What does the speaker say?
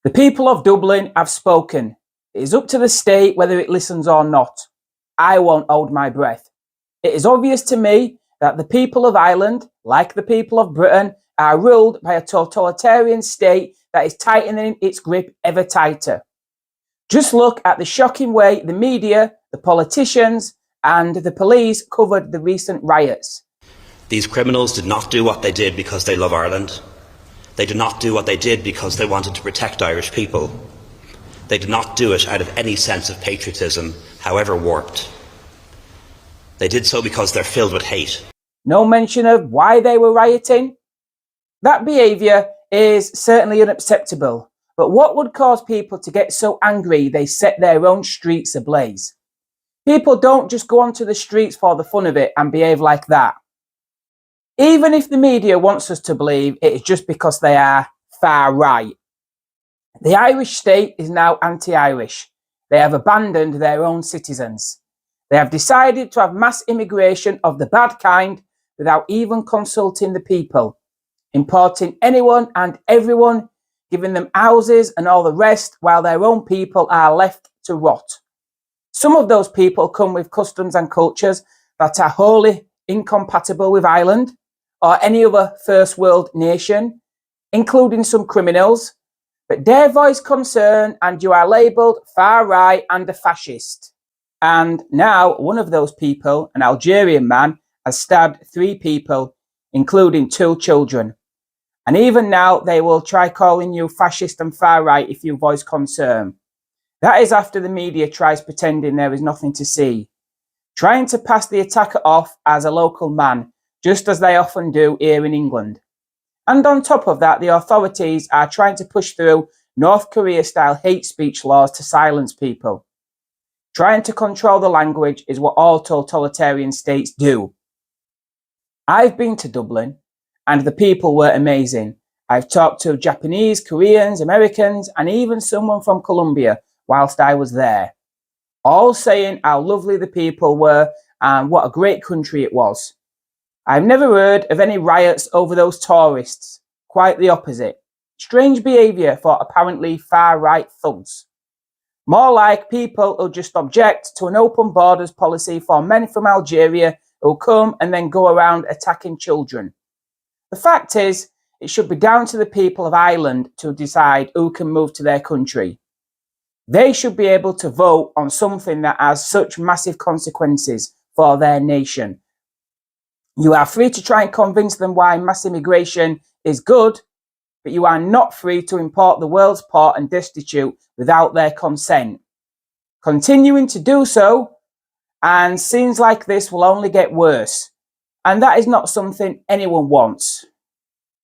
The people of Dublin have spoken. It is up to the state whether it listens or not. I won't hold my breath. It is obvious to me that the people of Ireland, like the people of Britain, are ruled by a totalitarian state that is tightening its grip ever tighter. Just look at the shocking way the media, the politicians, and the police covered the recent riots. These criminals did not do what they did because they love Ireland. They did not do what they did because they wanted to protect Irish people. They did not do it out of any sense of patriotism, however warped. They did so because they're filled with hate. No mention of why they were rioting. That behaviour is certainly unacceptable, but what would cause people to get so angry they set their own streets ablaze? People don't just go onto the streets for the fun of it and behave like that. Even if the media wants us to believe it is just because they are far right. The Irish state is now anti-Irish. They have abandoned their own citizens. They have decided to have mass immigration of the bad kind without even consulting the people, importing anyone and everyone, giving them houses and all the rest while their own people are left to rot. Some of those people come with customs and cultures that are wholly incompatible with Ireland or any other first world nation, including some criminals, but dare voice concern and you are labelled far right and a fascist. And now one of those people, an Algerian man, has stabbed 3 people, including 2 children. And even now they will try calling you fascist and far right if you voice concern. That is after the media tries pretending there is nothing to see, trying to pass the attacker off as a local man, just as they often do here in England. And on top of that, the authorities are trying to push through North Korea-style hate speech laws to silence people. Trying to control the language is what all totalitarian states do. I've been to Dublin, and the people were amazing. I've talked to Japanese, Koreans, Americans, and even someone from Colombia whilst I was there, all saying how lovely the people were and what a great country it was. I've never heard of any riots over those tourists. Quite the opposite. Strange behaviour for apparently far-right thugs. More like people who just object to an open borders policy for men from Algeria who come and then go around attacking children. The fact is, it should be down to the people of Ireland to decide who can move to their country. They should be able to vote on something that has such massive consequences for their nation. You are free to try and convince them why mass immigration is good, but you are not free to import the world's poor and destitute without their consent. Continuing to do so, and scenes like this will only get worse. And that is not something anyone wants.